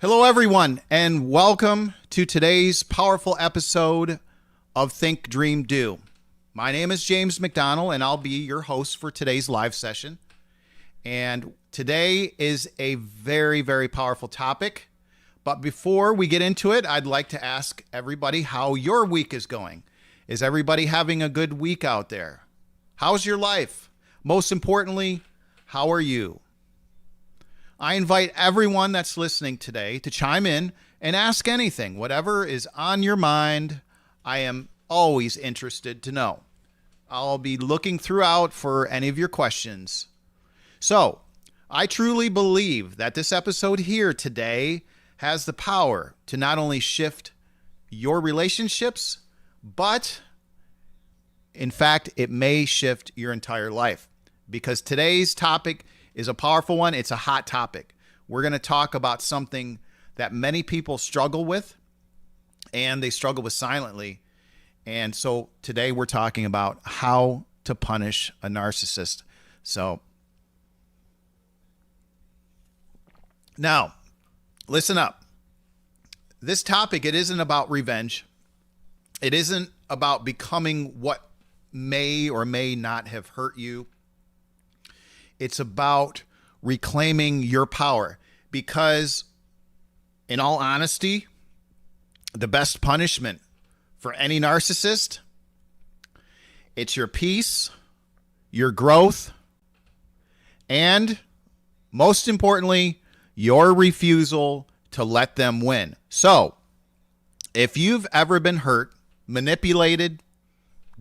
Hello, everyone, and welcome to today's powerful episode of Think, Dream, Do. My name is James McDonald, and I'll be your host for today's live session. And today is a very, very powerful topic. But before we get into it, I'd like to ask everybody how your week is going. Is everybody having a good week out there? How's your life? Most importantly, how are you? I invite everyone that's listening today to chime in and ask anything. Whatever is on your mind, I am always interested to know. I'll be looking throughout for any of your questions. So, I truly believe that this episode here today has the power to not only shift your relationships, but in fact, it may shift your entire life. Because today's topic is a powerful one. It's a hot topic. We're going to talk about something that many people struggle with, and they struggle with silently. And so today we're talking about how to punish a narcissist. So now, listen up. This topic, it isn't about revenge. It isn't about becoming what may or may not have hurt you. It's about reclaiming your power because, in all honesty, the best punishment for any narcissist, it's your peace, your growth, and most importantly, your refusal to let them win. So, if you've ever been hurt, manipulated,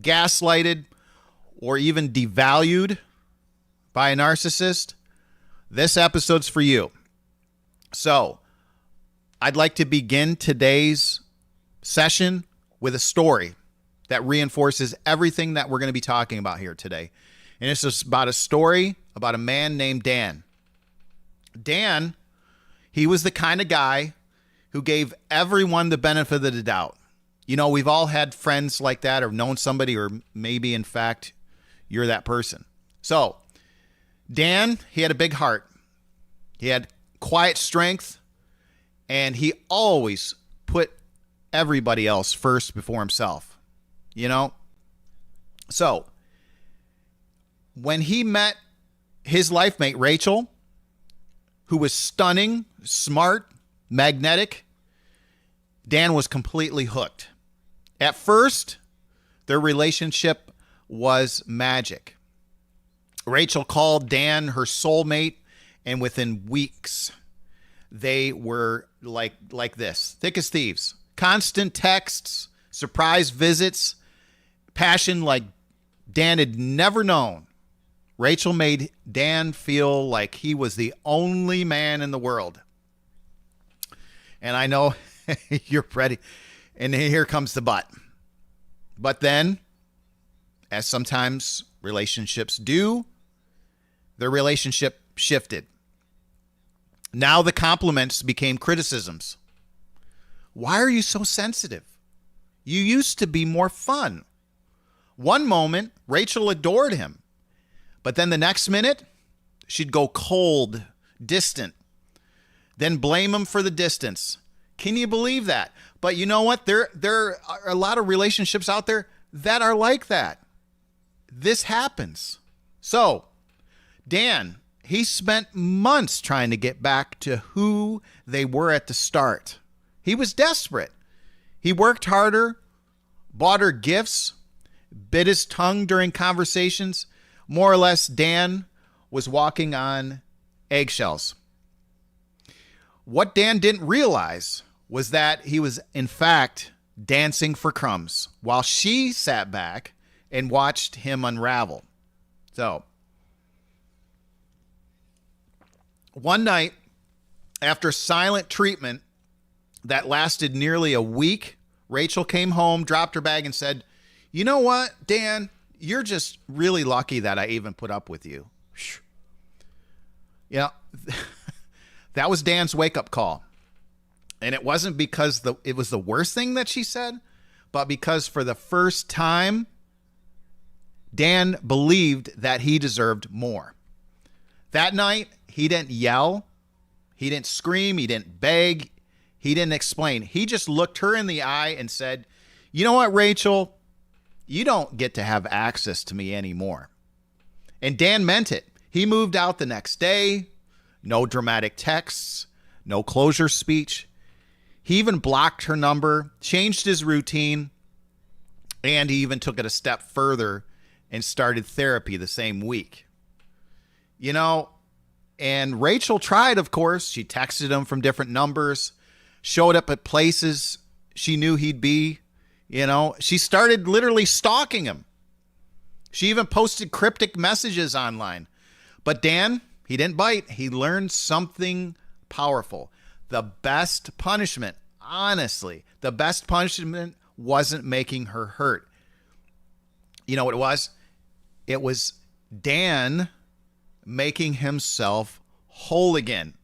gaslighted, or even devalued by a narcissist, this episode's for you. So, I'd like to begin today's session with a story that reinforces everything that we're going to be talking about here today. And it's just about a story about a man named Dan. Dan, he was the kind of guy who gave everyone the benefit of the doubt. You know, we've all had friends like that or known somebody, or maybe, in fact, you're that person. So, Dan, he had a big heart. He had quiet strength, and he always put everybody else first before himself, you know? So, when he met his life mate, Rachel, who was stunning, smart, magnetic, Dan was completely hooked. At first, their relationship was magic. Rachel called Dan her soulmate, and within weeks, they were like this, thick as thieves. Constant texts, surprise visits, passion like Dan had never known. Rachel made Dan feel like he was the only man in the world. And I know you're ready. And here comes the but. But then, as sometimes relationships do, their relationship shifted. Now the compliments became criticisms. Why are you so sensitive? You used to be more fun. One moment, Rachel adored him. But then the next minute, she'd go cold, distant. Then blame him for the distance. Can you believe that? But you know what? There are a lot of relationships out there that are like that. This happens. So, Dan, he spent months trying to get back to who they were at the start. He was desperate. He worked harder, bought her gifts, bit his tongue during conversations. More or less, Dan was walking on eggshells. What Dan didn't realize was that he was, in fact, dancing for crumbs while she sat back and watched him unravel. So, one night, after silent treatment that lasted nearly a week, Rachel came home, dropped her bag, and said, "You know what, Dan? You're just really lucky that I even put up with you." Yeah, that was Dan's wake-up call. And it wasn't because it was the worst thing that she said, but because for the first time, Dan believed that he deserved more. That night, he didn't yell. He didn't scream. He didn't beg. He didn't explain. He just looked her in the eye and said, you know what, Rachel? You don't get to have access to me anymore. And Dan meant it. He moved out the next day. No dramatic texts. No closure speech. He even blocked her number, changed his routine, and he even took it a step further and started therapy the same week. You know, and Rachel tried, of course. She texted him from different numbers, showed up at places she knew he'd be. You know, she started literally stalking him. She even posted cryptic messages online. But Dan, he didn't bite. He learned something powerful. The best punishment, honestly, the best punishment wasn't making her hurt. You know what it was? It was Dan making himself whole again.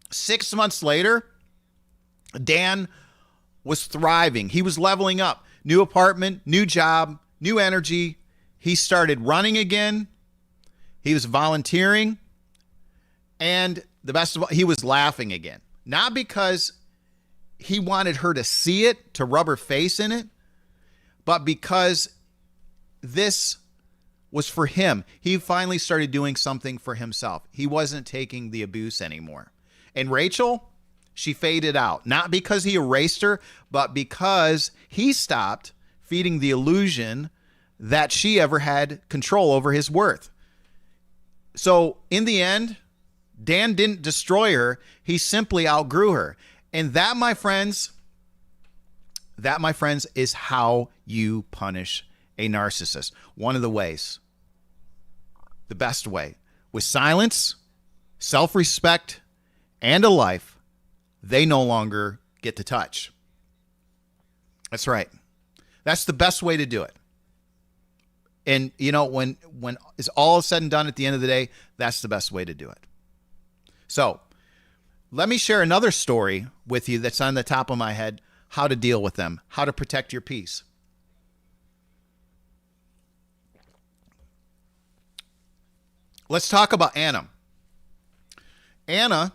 6 months later, Dan was thriving. He was leveling up. New apartment, new job, new energy. He started running again. He was volunteering. And the best of all, he was laughing again. Not because he wanted her to see it, to rub her face in it, but because this was for him. He finally started doing something for himself. He wasn't taking the abuse anymore. And Rachel, she faded out. Not because he erased her, but because he stopped feeding the illusion that she ever had control over his worth. So in the end, Dan didn't destroy her. He simply outgrew her. And that, my friends, is how you punish a narcissist. One of the ways, the best way, with silence, self-respect, and a life they no longer get to touch. That's right. That's the best way to do it. And, you know, when it's all said and done at the end of the day, that's the best way to do it. So let me share another story with you that's on the top of my head, how to deal with them, how to protect your peace. Let's talk about Anna. Anna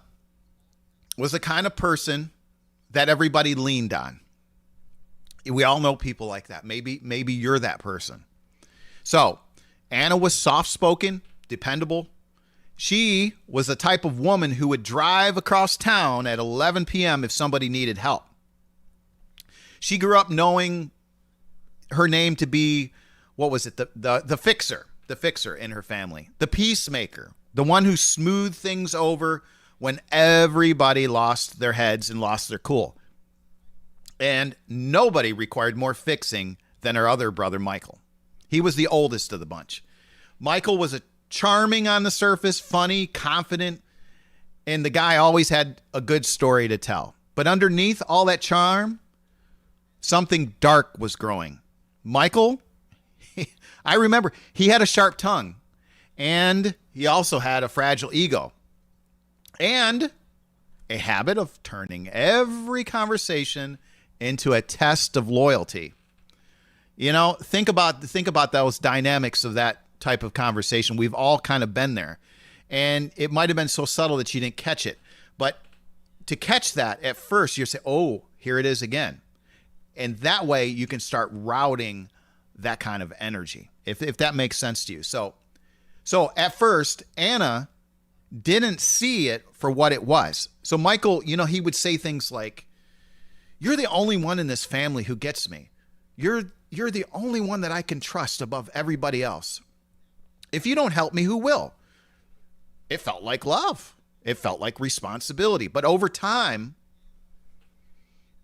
was the kind of person that everybody leaned on. We all know people like that. Maybe you're that person. So Anna was soft-spoken, dependable. She was the type of woman who would drive across town at 11 p.m. if somebody needed help. She grew up knowing her name to be, what was it? The fixer in her family, the peacemaker, the one who smoothed things over when everybody lost their heads and lost their cool. And nobody required more fixing than her other brother, Michael. He was the oldest of the bunch. Michael was charming on the surface, funny, confident, and the guy always had a good story to tell. But underneath all that charm, something dark was growing. Michael, I remember, he had a sharp tongue, and he also had a fragile ego, and a habit of turning every conversation into a test of loyalty. You know, think about those dynamics of that type of conversation. We've all kind of been there, and it might have been so subtle that you didn't catch it. But to catch that at first, you say, "Oh, here it is again," and that way you can start routing that kind of energy, if that makes sense to you. So at first, Anna didn't see it for what it was. So Michael, you know, he would say things like, "You're the only one in this family who gets me. You're the only one that I can trust above everybody else. If you don't help me, who will?" It felt like love. It felt like responsibility. But over time,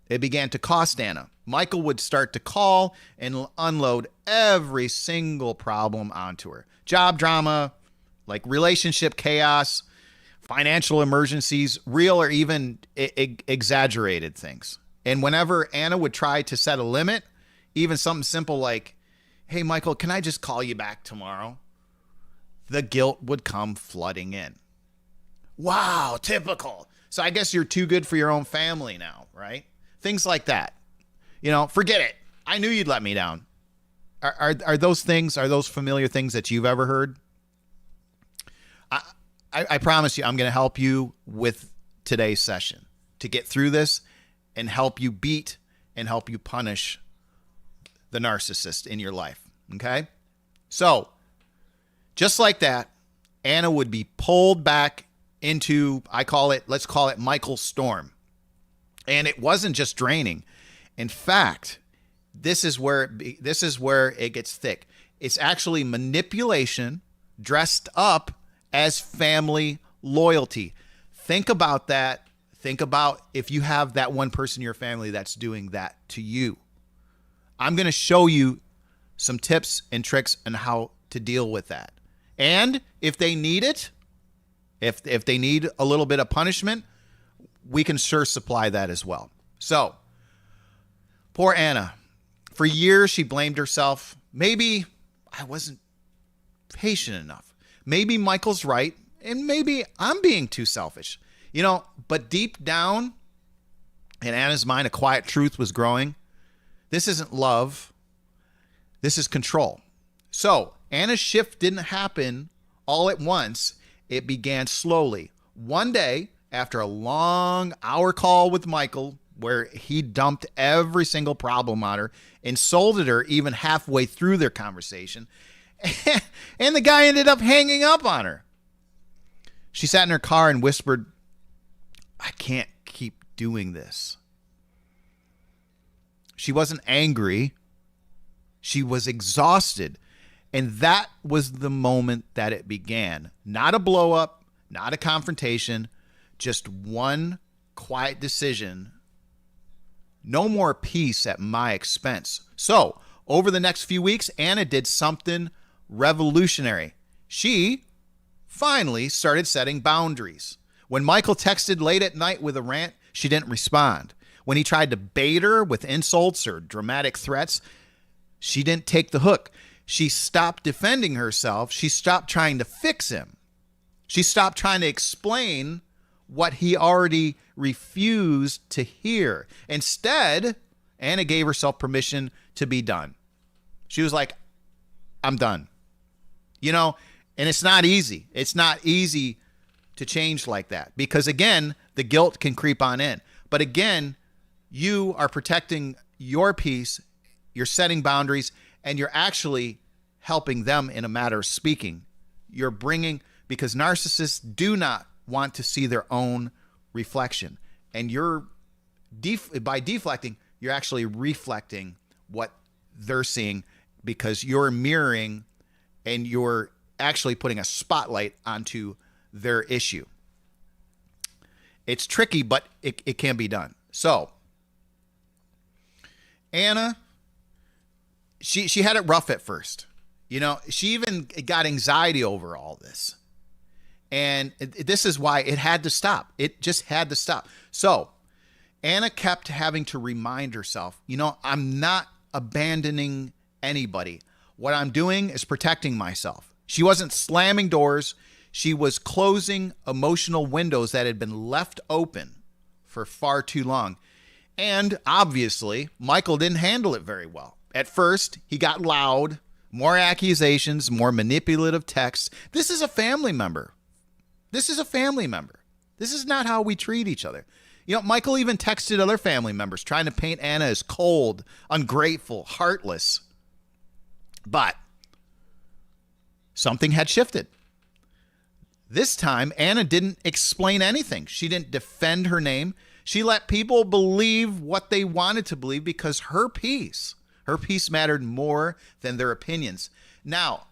it began to cost Anna. Michael would start to call and unload every single problem onto her. Job drama, like relationship chaos, financial emergencies, real or even exaggerated things. And whenever Anna would try to set a limit, even something simple like, "Hey, Michael, can I just call you back tomorrow?" the guilt would come flooding in. Wow, typical. So I guess you're too good for your own family now, right? Things like that. You know, forget it. I knew you'd let me down. Are those familiar things that you've ever heard? I promise you, I'm going to help you with today's session to get through this and help you beat and help you punish the narcissist in your life. Okay? So, just like that, Anna would be pulled back into, let's call it Michael's storm. And it wasn't just draining. In fact, this is where it gets thick. It's actually manipulation dressed up as family loyalty. Think about that. Think about if you have that one person in your family that's doing that to you. I'm going to show you some tips and tricks on how to deal with that. And if they need it, if they need a little bit of punishment, we can sure supply that as well. So, poor Anna. For years, she blamed herself. Maybe I wasn't patient enough. Maybe Michael's right, and maybe I'm being too selfish. But deep down in Anna's mind, a quiet truth was growing. This isn't love. This is control. So, Anna's shift didn't happen all at once. It began slowly. One day, after a long hour call with Michael, where he dumped every single problem on her, insulted her even halfway through their conversation, and the guy ended up hanging up on her. She sat in her car and whispered, "I can't keep doing this." She wasn't angry. She was exhausted. And that was the moment that it began. Not a blow up, not a confrontation, just one quiet decision. No more peace at my expense. So, over the next few weeks, Anna did something revolutionary. She finally started setting boundaries. When Michael texted late at night with a rant, she didn't respond. When he tried to bait her with insults or dramatic threats, she didn't take the hook. She stopped defending herself. She stopped trying to fix him. She stopped trying to explain what he already refused to hear. Instead, Anna gave herself permission to be done. She was like, "I'm done." And it's not easy. It's not easy to change like that because, again, the guilt can creep on in. But again, you are protecting your peace, you're setting boundaries, and you're actually helping them in a matter of speaking. You're bringing, because narcissists do not want to see their own reflection. And by deflecting, you're actually reflecting what they're seeing because you're mirroring and you're actually putting a spotlight onto their issue. It's tricky, but it can be done. So, Anna, she had it rough at first. She even got anxiety over all this. And this is why it had to stop. It just had to stop. So, Anna kept having to remind herself, I'm not abandoning anybody. What I'm doing is protecting myself. She wasn't slamming doors. She was closing emotional windows that had been left open for far too long. And obviously, Michael didn't handle it very well. At first, he got loud, more accusations, more manipulative texts. This is a family member. This is not how we treat each other. Michael even texted other family members trying to paint Anna as cold, ungrateful, heartless. But something had shifted. This time, Anna didn't explain anything. She didn't defend her name. She let people believe what they wanted to believe because her peace mattered more than their opinions. Now,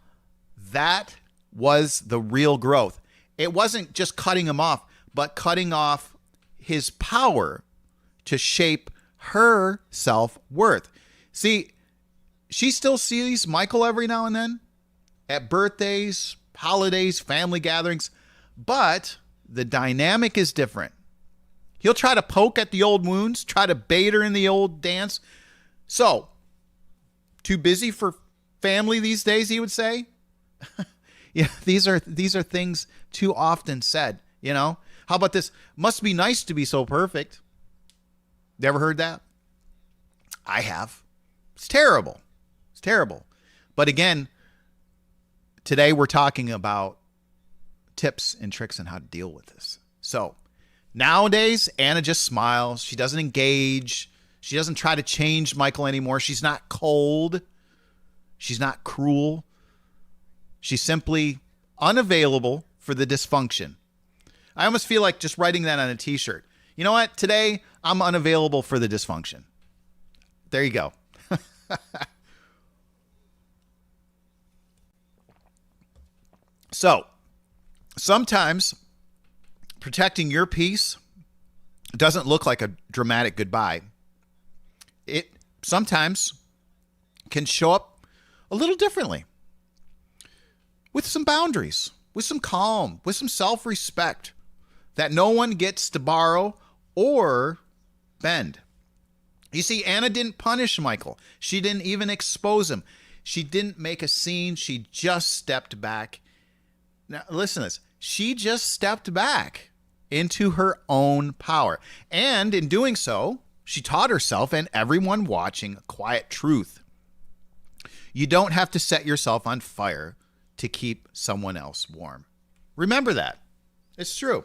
that was the real growth. It wasn't just cutting him off, but cutting off his power to shape her self-worth. See, she still sees Michael every now and then at birthdays, holidays, family gatherings, but the dynamic is different. He'll try to poke at the old wounds, try to bait her in the old dance. So, too busy for family these days, he would say. These are things too often said, How about this? Must be nice to be so perfect. You ever heard that? I have. It's terrible. But again, today we're talking about tips and tricks on how to deal with this. So, Nowadays, Anna just smiles. She doesn't engage. She doesn't try to change Michael anymore. She's not cold. She's not cruel. She's simply unavailable for the dysfunction. I almost feel like just writing that on a t-shirt. You know what? Today, I'm unavailable for the dysfunction. There you go. So, sometimes protecting your peace doesn't look like a dramatic goodbye. It sometimes can show up a little differently, with some boundaries, with some calm, with some self-respect that no one gets to borrow or bend. You see, Anna didn't punish Michael. She didn't even expose him. She didn't make a scene. She just stepped back. Now, listen to this. She just stepped back into her own power. And in doing so, she taught herself and everyone watching a quiet truth. You don't have to set yourself on fire to keep someone else warm. Remember that. It's true.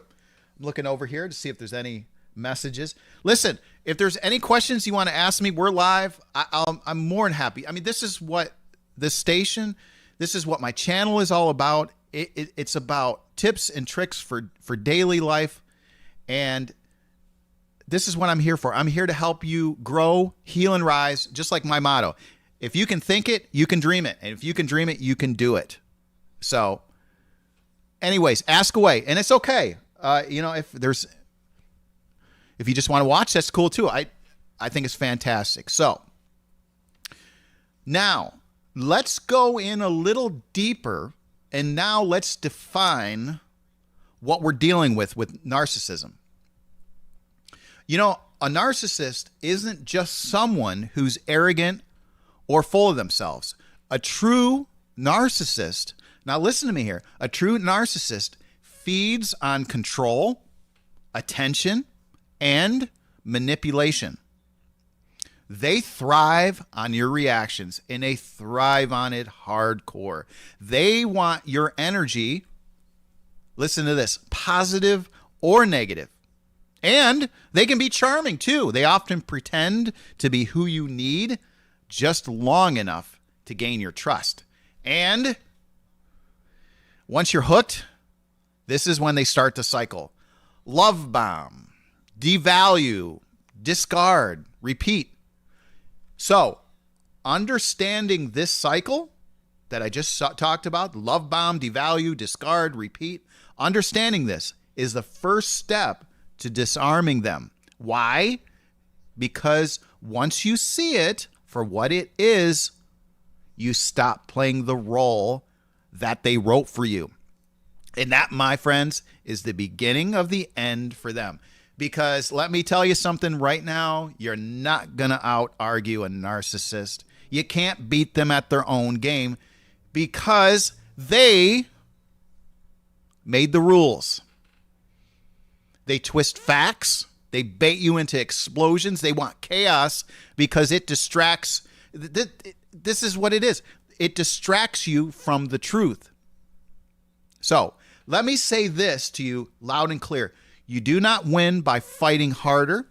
I'm looking over here to see if there's any messages. Listen, if there's any questions you want to ask me, we're live. I'm more than happy. I mean, this is what this station, this is what my channel is all about. It's about tips and tricks for daily life. And this is what I'm here for. I'm here to help you grow, heal, and rise, just like my motto. If you can think it, you can dream it. And if you can dream it, you can do it. So anyways, ask away. And it's okay. If you just want to watch, that's cool too. I think it's fantastic. So now let's go in a little deeper, and now let's define what we're dealing with narcissism. You know, a narcissist isn't just someone who's arrogant or full of themselves. A true narcissist, now listen to me here, a true narcissist feeds on control, attention, and manipulation. They thrive on your reactions, and they thrive on it hardcore. They want your energy, listen to this, positive or negative. And they can be charming too. They often pretend to be who you need just long enough to gain your trust. And once you're hooked, this is when they start to cycle. Love bomb, devalue, discard, repeat. So, understanding this cycle that I just talked about, love bomb, devalue, discard, repeat, understanding this is the first step to disarming them. Why? Because once you see it for what it is, you stop playing the role that they wrote for you. And that, my friends, is the beginning of the end for them. Because let me tell you something right now, you're not going to out-argue a narcissist. You can't beat them at their own game because they made the rules. They twist facts. They bait you into explosions. They want chaos because it distracts. This is what it is. It distracts you from the truth. So let me say this to you loud and clear. You do not win by fighting harder.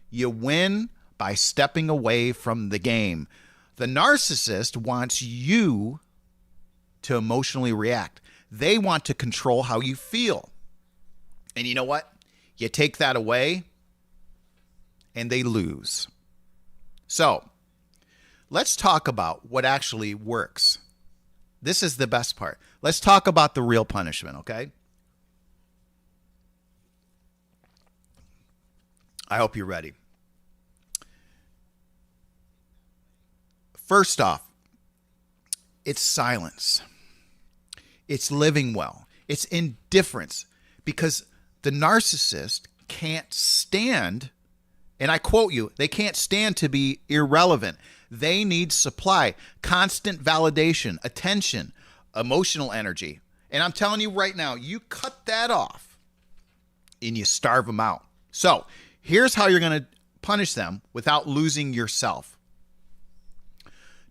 You win by stepping away from the game. The narcissist wants you to emotionally react. They want to control how you feel. And you know what? You take that away and they lose. So let's talk about what actually works. This is the best part. Let's talk about the real punishment, okay? I hope you're ready. First off, it's silence. It's living well. It's indifference, because the narcissist can't stand, and I quote you, they can't stand to be irrelevant. They need supply, constant validation, attention, emotional energy. And I'm telling you right now, you cut that off and you starve them out. So here's how you're going to punish them without losing yourself.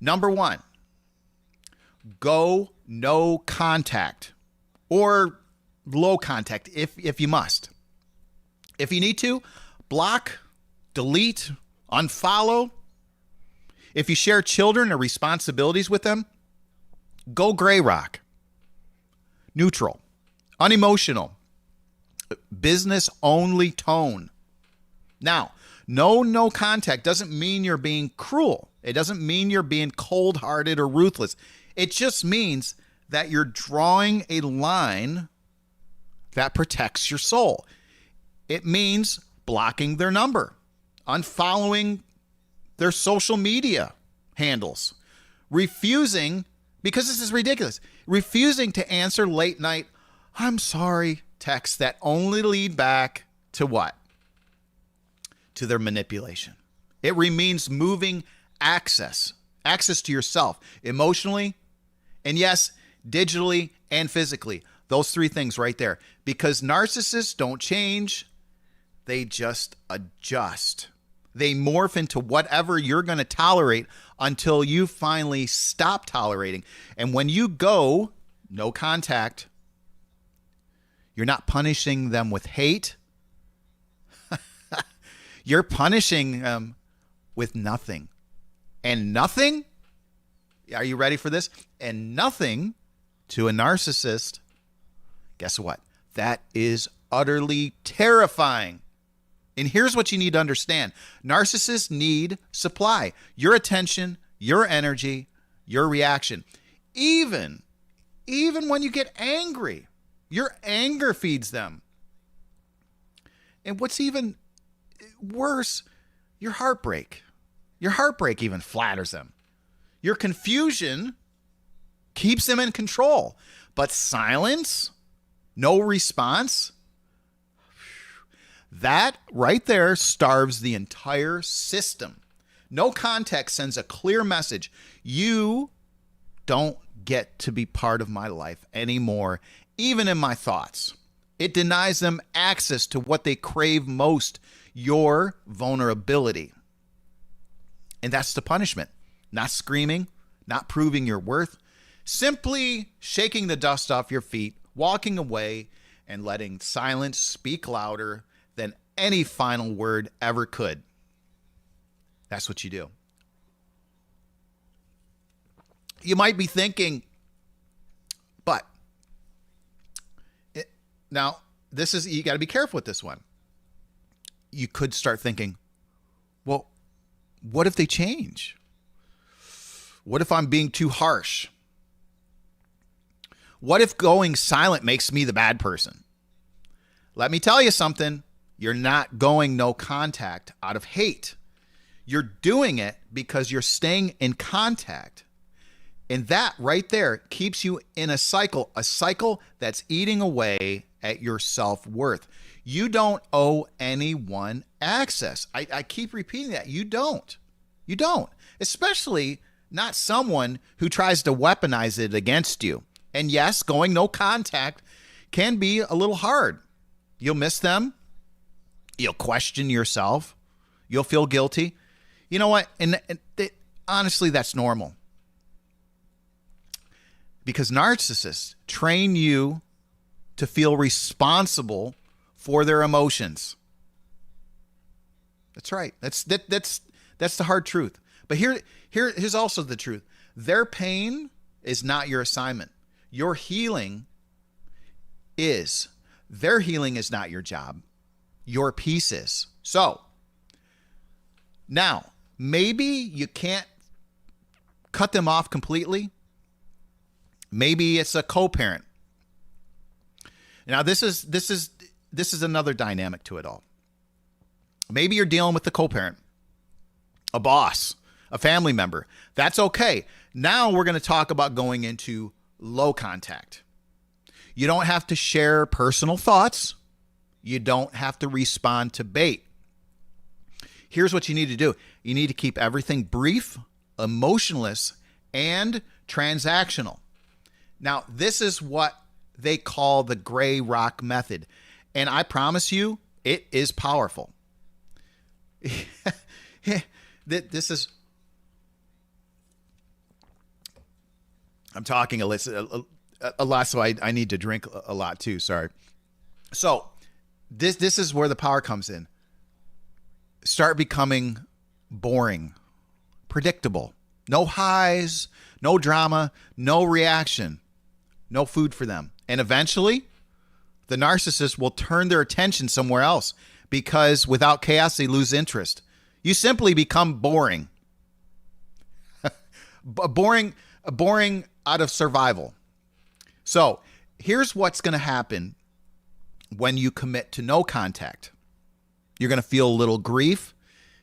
Number one, go no contact or low contact if you must. If you need to, block, delete, unfollow. If you share children or responsibilities with them, go gray rock, neutral, unemotional, business only tone. Now, no contact doesn't mean you're being cruel. It doesn't mean you're being cold-hearted or ruthless. It just means that you're drawing a line that protects your soul. It means blocking their number, unfollowing their social media handles, refusing, because this is ridiculous, refusing to answer late night, "I'm sorry" texts that only lead back to what? To their manipulation. It means moving access to yourself emotionally, and yes, digitally and physically. Those three things right there. Because narcissists don't change, they just adjust. They morph into whatever you're going to tolerate until you finally stop tolerating. And when you go no contact, you're not punishing them with hate. You're punishing them with nothing. And nothing, are you ready for this? And nothing to a narcissist, guess what? That is utterly terrifying. And here's what you need to understand. Narcissists need supply. Your attention, your energy, your reaction. Even when you get angry, your anger feeds them. And what's even worse, your heartbreak. Your heartbreak even flatters them. Your confusion keeps them in control. But silence, no response, that right there starves the entire system. No context sends a clear message. You don't get to be part of my life anymore, even in my thoughts. It denies them access to what they crave most, your vulnerability. And that's the punishment. Not screaming, not proving your worth, simply shaking the dust off your feet, walking away, and letting silence speak louder than any final word ever could. That's what you do. You might be thinking, but now this is, you got to be careful with this one. You could start thinking, well, what if they change? What if I'm being too harsh? What if going silent makes me the bad person? Let me tell you something. You're not going no contact out of hate. You're doing it because you're staying in contact. And that right there keeps you in a cycle that's eating away at your self-worth. You don't owe anyone access. I keep repeating that. You don't. You don't. Especially not someone who tries to weaponize it against you. And yes, going no contact can be a little hard. You'll miss them. You'll question yourself. You'll feel guilty. You know what? And honestly, that's normal. Because narcissists train you to feel responsible for their emotions. That's right. That's the hard truth. But here's also the truth. Their pain is not your assignment. Your healing is. Their healing is not your job. Your peace is. So, now, maybe you can't cut them off completely. Maybe it's a co-parent. Now, this is another dynamic to it all. Maybe you're dealing with the co-parent, a boss, a family member. That's okay. Now we're going to talk about going into low contact. You don't have to share personal thoughts. You don't have to respond to bait. Here's what you need to do. You need to keep everything brief, emotionless, and transactional. Now, this is what they call the gray rock method. And I promise you, it is powerful. This is, I'm talking a lot, so I need to drink a lot too. Sorry. So This is where the power comes in. Start becoming boring, predictable. No highs, no drama, no reaction, no food for them. And eventually, the narcissist will turn their attention somewhere else because without chaos, they lose interest. You simply become boring. boring out of survival. So here's what's going to happen when you commit to no contact. You're going to feel a little grief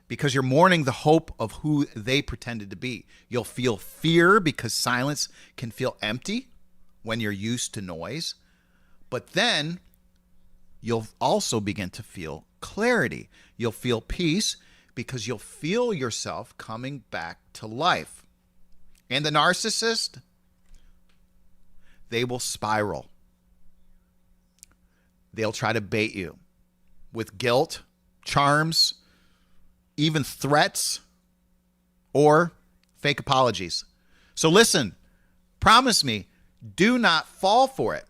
because you're mourning the hope of who they pretended to be. You'll feel fear because silence can feel empty when you're used to noise. But then you'll also begin to feel clarity. You'll feel peace because you'll feel yourself coming back to life. And the narcissist, they will spiral. They'll try to bait you with guilt, charms, even threats, or fake apologies. So listen, promise me, do not fall for it.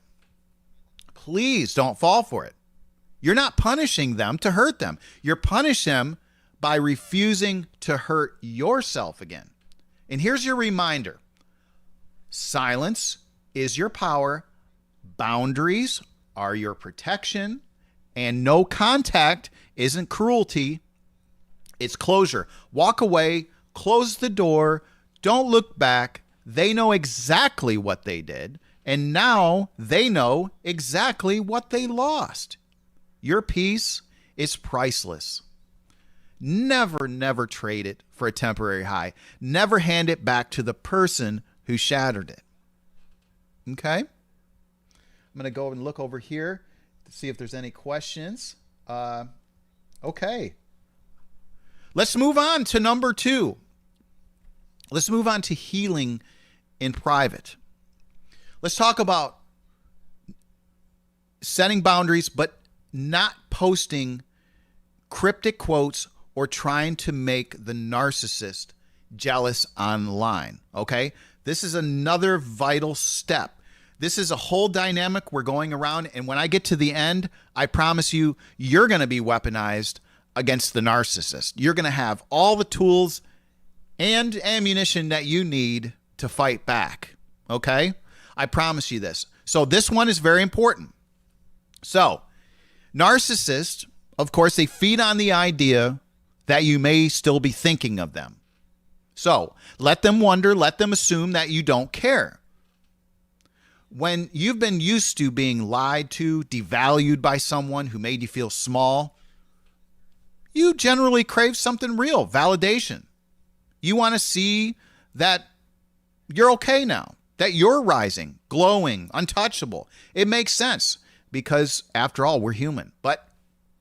Please don't fall for it. You're not punishing them to hurt them. You're punishing them by refusing to hurt yourself again. And here's your reminder. Silence is your power. Boundaries are your protection. And no contact isn't cruelty. It's closure. Walk away, close the door, don't look back. They know exactly what they did. And now they know exactly what they lost. Your peace is priceless. Never trade it for a temporary high. Never hand it back to the person who shattered it. Okay? I'm going to go and look over here to see if there's any questions. Okay. Let's move on to number 2. Let's move on to healing in private. Let's talk about setting boundaries, but not posting cryptic quotes or trying to make the narcissist jealous online. Okay? This is another vital step. This is a whole dynamic we're going around, and when I get to the end, I promise you, you're going to be weaponized against the narcissist. You're going to have all the tools and ammunition that you need to fight back. Okay? I promise you this. So this one is very important. So, narcissists, of course, they feed on the idea that you may still be thinking of them. So, let them wonder, let them assume that you don't care. When you've been used to being lied to, devalued by someone who made you feel small, you generally crave something real, validation. You want to see that you're okay now, that you're rising, glowing, untouchable. It makes sense because, after all, we're human. But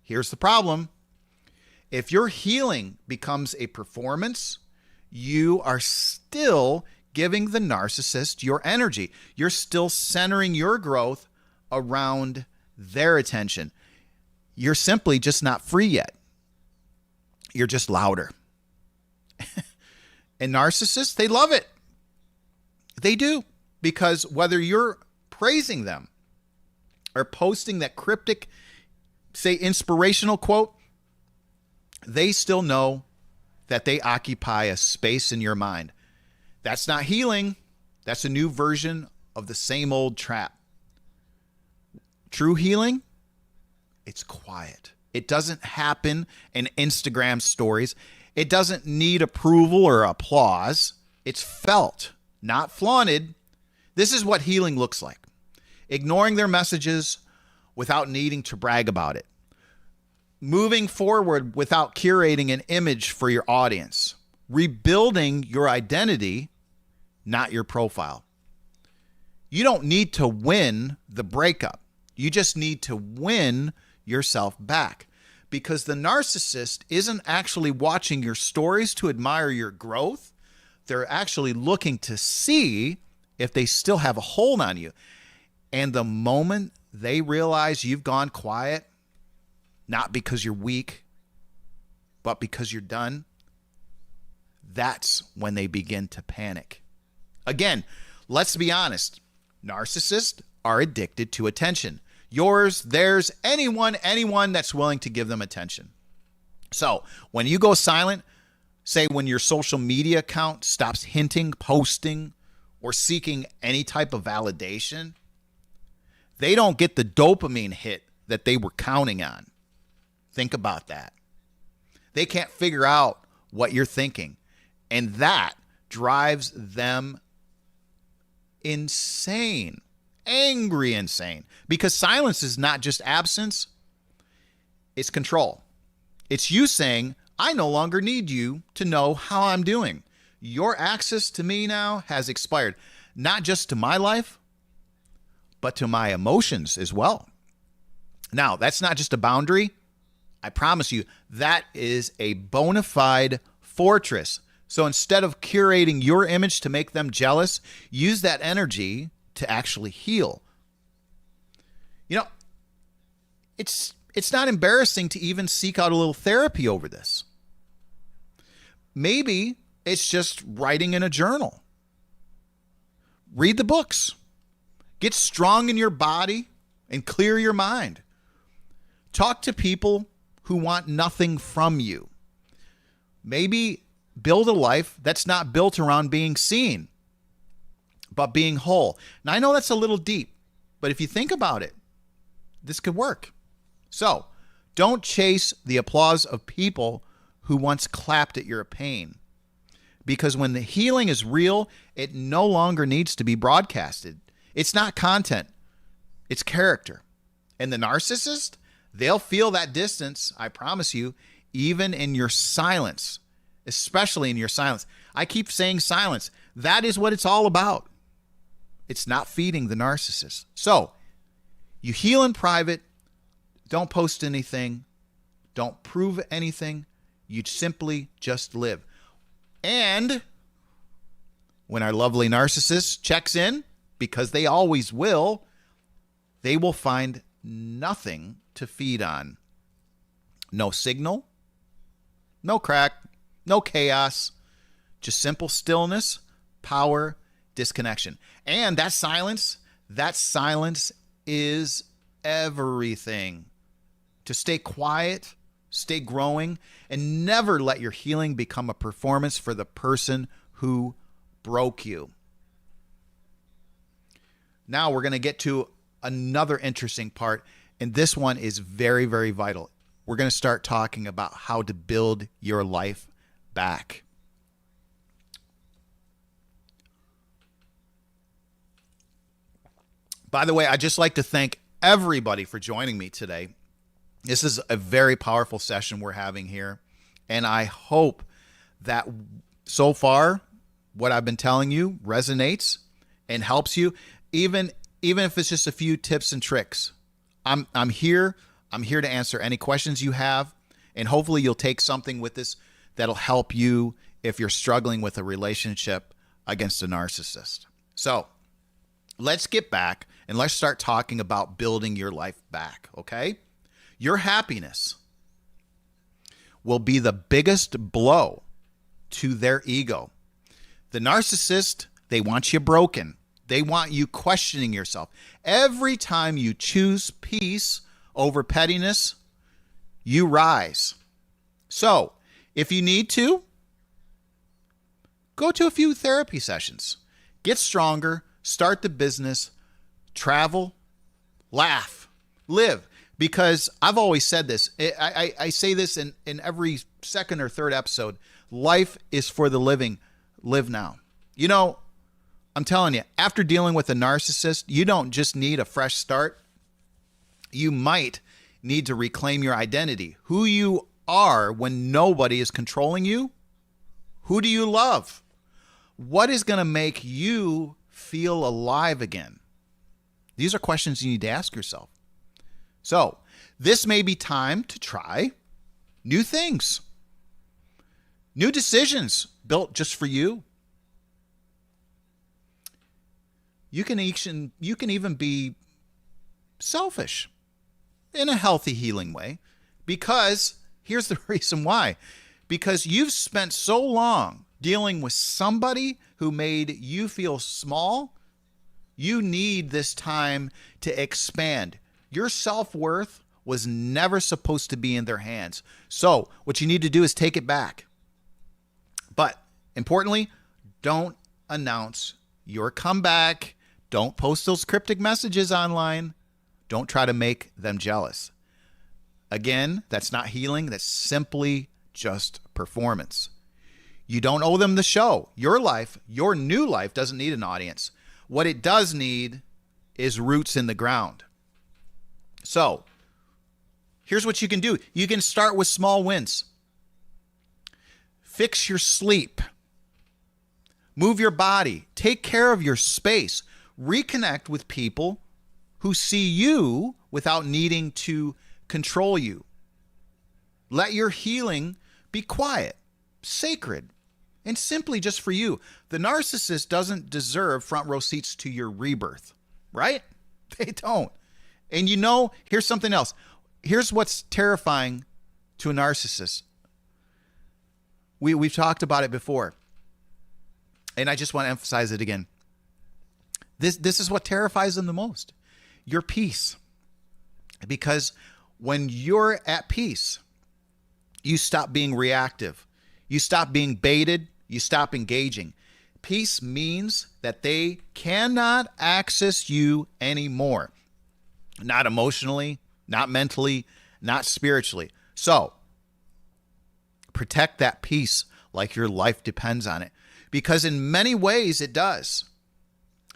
here's the problem. If your healing becomes a performance, you are still giving the narcissist your energy. You're still centering your growth around their attention. You're simply just not free yet. You're just louder. And narcissists, they love it. They do. Because whether you're praising them or posting that cryptic, say, inspirational quote, they still know that they occupy a space in your mind. That's not healing. That's a new version of the same old trap. True healing, it's quiet. It doesn't happen in Instagram stories. It doesn't need approval or applause. It's felt, not flaunted. This is what healing looks like. Ignoring their messages without needing to brag about it. Moving forward without curating an image for your audience. Rebuilding your identity, not your profile. You don't need to win the breakup. You just need to win yourself back. Because the narcissist isn't actually watching your stories to admire your growth. They're actually looking to see if they still have a hold on you. And the moment they realize you've gone quiet, not because you're weak, but because you're done, that's when they begin to panic. Again, let's be honest. Narcissists are addicted to attention. Yours, theirs, anyone that's willing to give them attention. So when you go silent, say when your social media account stops hinting, posting, or seeking any type of validation, they don't get the dopamine hit that they were counting on. Think about that. They can't figure out what you're thinking. And that drives them insane, angry insane. Because silence is not just absence, it's control. It's you saying, I no longer need you to know how I'm doing. Your access to me now has expired, not just to my life, but to my emotions as well. Now, that's not just a boundary. I promise you, that is a bona fide fortress. So instead of curating your image to make them jealous, use that energy to actually heal. You know, it's not embarrassing to even seek out a little therapy over this. Maybe it's just writing in a journal. Read the books. Get strong in your body and clear your mind. Talk to people who want nothing from you. Maybe build a life that's not built around being seen, but being whole. Now, I know that's a little deep, but if you think about it, this could work. So, don't chase the applause of people who once clapped at your pain. Because when the healing is real, it no longer needs to be broadcasted. It's not content, it's character. And the narcissist, they'll feel that distance, I promise you, even in your silence, especially in your silence. I keep saying silence. That is what it's all about. It's not feeding the narcissist. So, you heal in private. Don't post anything. Don't prove anything. You simply just live. And when our lovely narcissist checks in, because they always will, they will find nothing to feed on. No signal, no crack, no chaos, just simple stillness, power, disconnection. And that silence is everything. To stay quiet, stay growing, and never let your healing become a performance for the person who broke you. Now we're going to get to another interesting part, and this one is very, very vital. We're going to start talking about how to build your life back. By the way, I'd just like to thank everybody for joining me today. This is a very powerful session we're having here, and I hope that so far what I've been telling you resonates and helps you, even if it's just a few tips and tricks. I'm here to answer any questions you have, and hopefully you'll take something with this that'll help you if you're struggling with a relationship against a narcissist. So let's get back and let's start talking about building your life back, okay? Your happiness will be the biggest blow to their ego. The narcissist, they want you broken. They want you questioning yourself. Every time you choose peace over pettiness, you rise. So, if you need to, go to a few therapy sessions. Get stronger, start the business, travel, laugh, live. Because I've always said this. I say this in every second or third episode. Life is for the living. Live now. You know, I'm telling you, after dealing with a narcissist, you don't just need a fresh start. You might need to reclaim your identity. Who you are when nobody is controlling you. Who do you love? What is going to make you feel alive again? These are questions you need to ask yourself. So, this may be time to try new things, new decisions built just for you. You can even be selfish in a healthy, healing way, because here's the reason why. Because you've spent so long dealing with somebody who made you feel small, you need this time to expand. Your self-worth was never supposed to be in their hands. So what you need to do is take it back. But importantly, don't announce your comeback. Don't post those cryptic messages online. Don't try to make them jealous. Again, that's not healing. That's simply just performance. You don't owe them the show. Your life, your new life, doesn't need an audience. What it does need is roots in the ground. So here's what you can do. You can start with small wins. Fix your sleep. Move your body. Take care of your space. Reconnect with people who see you without needing to control you. Let your healing be quiet, sacred, and simply just for you. The narcissist doesn't deserve front row seats to your rebirth, right? They don't. And you know, here's something else. Here's what's terrifying to a narcissist. We've talked about it before, and I just want to emphasize it again. This is what terrifies them the most. Your peace. Because when you're at peace, you stop being reactive. You stop being baited. You stop engaging. Peace means that they cannot access you anymore. Not emotionally, not mentally, not spiritually. So, protect that peace like your life depends on it. Because in many ways it does.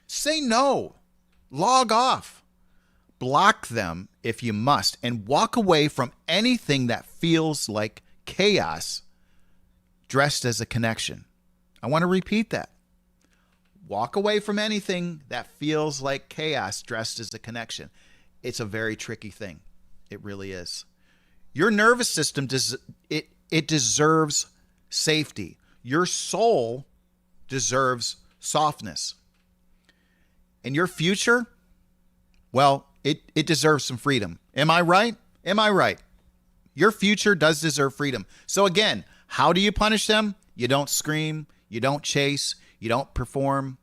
Say no. Log off. Block them if you must. And walk away from anything that feels like chaos dressed as a connection. I want to repeat that. Walk away from anything that feels like chaos dressed as a connection. It's a very tricky thing. It really is. Your nervous system it deserves safety. Your soul deserves softness. And your future, well, it deserves some freedom. Am I right? Am I right? Your future does deserve freedom. So again, how do you punish them? You don't scream. You don't chase. You don't perform.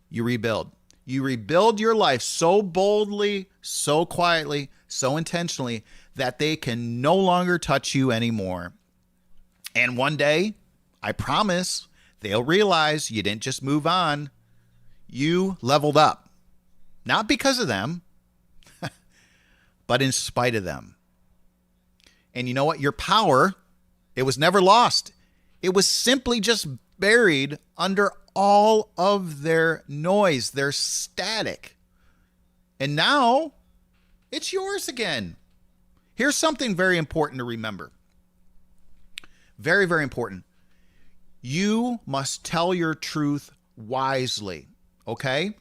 You rebuild. You rebuild your life so boldly, so quietly, so intentionally that they can no longer touch you anymore. And one day, I promise, they'll realize you didn't just move on. You leveled up. Not because of them, but in spite of them. And you know what? Your power, it was never lost. It was simply just buried under all of their noise, their static. And now it's yours again. Here's something very important to remember. Very, very important. You must tell your truth wisely, okay?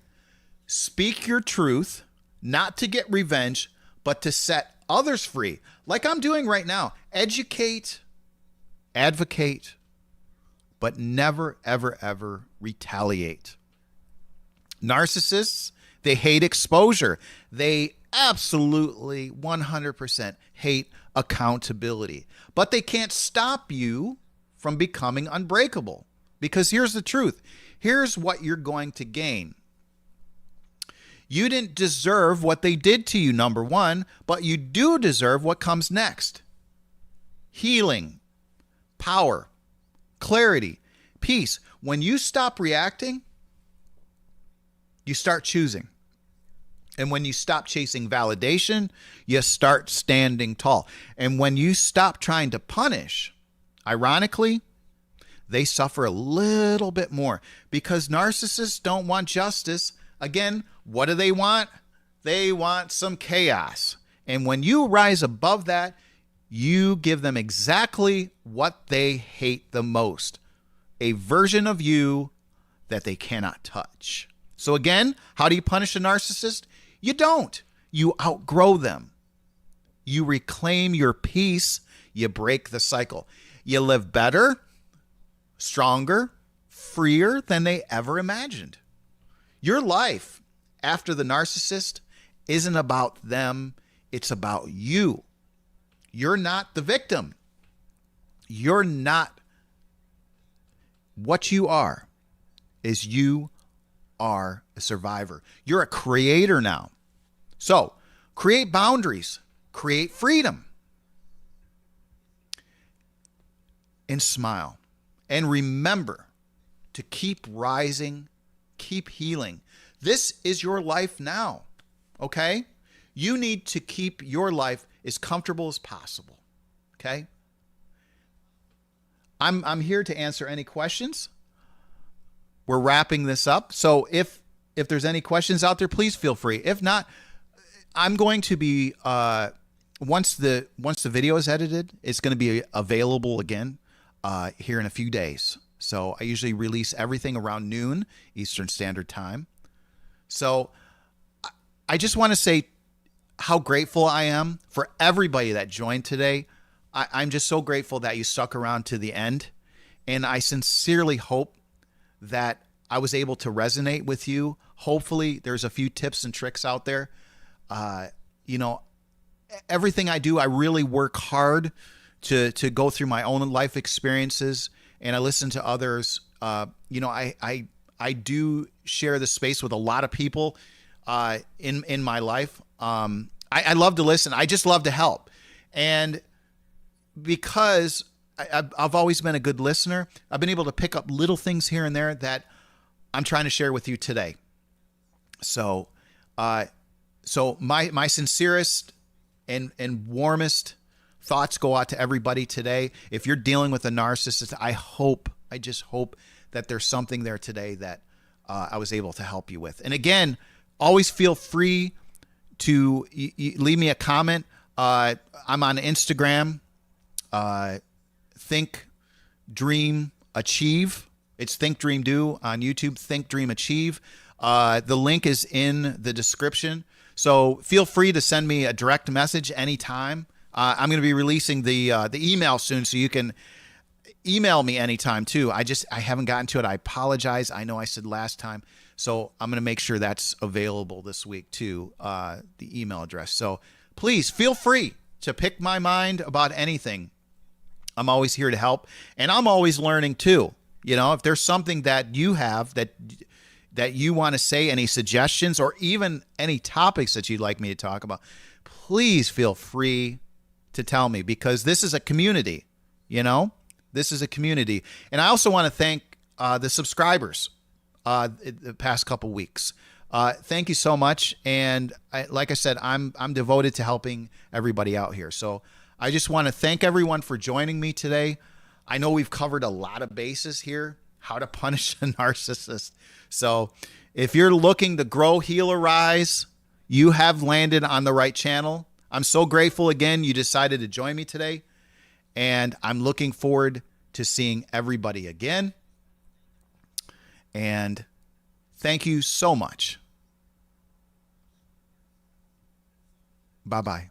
Speak your truth, not to get revenge, but to set others free, like I'm doing right now. Educate, advocate, but never, ever, ever retaliate. Narcissists, they hate exposure. They absolutely 100% hate accountability. But they can't stop you from becoming unbreakable. Because here's the truth. Here's what you're going to gain. You didn't deserve what they did to you, number one, but you do deserve what comes next. Healing, power, clarity, peace. When you stop reacting, you start choosing. And when you stop chasing validation, you start standing tall. And when you stop trying to punish, ironically, they suffer a little bit more because narcissists don't want justice. Again, what do they want? They want some chaos. And when you rise above that, you give them exactly what they hate the most, a version of you that they cannot touch. So again, how do you punish a narcissist? You don't. You outgrow them. You reclaim your peace. You break the cycle. You live better, stronger, freer than they ever imagined. Your life after the narcissist isn't about them. It's about you. You're not the victim. You're not. What you are is you are a survivor. You're a creator now. So Create boundaries. Create freedom. And smile. And remember to keep rising, keep healing. This is your life now, okay? You need to keep your life as comfortable as possible, okay? I'm here to answer any questions. We're wrapping this up. So if there's any questions out there, please feel free. If not, I'm going to be once the video is edited, it's going to be available again here in a few days. So I usually release everything around noon Eastern Standard Time. So I just want to say how grateful I am for everybody that joined today. I'm just so grateful that you stuck around to the end. And I sincerely hope that I was able to resonate with you. Hopefully there's a few tips and tricks out there. You know, everything I do, I really work hard to go through my own life experiences, and I listen to others. You know, I do share the space with a lot of people in my life. I love to listen. I just love to help. And because I've always been a good listener, I've been able to pick up little things here and there that I'm trying to share with you today. So, my sincerest and warmest thoughts go out to everybody today. If you're dealing with a narcissist, I just hope that there's something there today that I was able to help you with. And again, always feel free to leave me a comment. I'm on Instagram, Think, Dream, Achieve. It's Think, Dream, Do on YouTube, Think, Dream, Achieve. The link is in the description. So feel free to send me a direct message anytime. I'm going to be releasing the email soon, so you can email me anytime too. I haven't gotten to it. I apologize. I know I said last time. So I'm going to make sure that's available this week too, the email address. So please feel free to pick my mind about anything. I'm always here to help, and I'm always learning too. You know, if there's something that you have that you want to say, any suggestions or even any topics that you'd like me to talk about, please feel free to tell me, because this is a community, you know, this is a community. And I also want to thank the subscribers the past couple weeks. Thank you so much. And like I said, I'm devoted to helping everybody out here. So I just want to thank everyone for joining me today. I know we've covered a lot of bases here, how to punish a narcissist. So if you're looking to grow, heal, or rise, you have landed on the right channel. I'm so grateful again you decided to join me today, and I'm looking forward to seeing everybody again. And thank you so much. Bye-bye.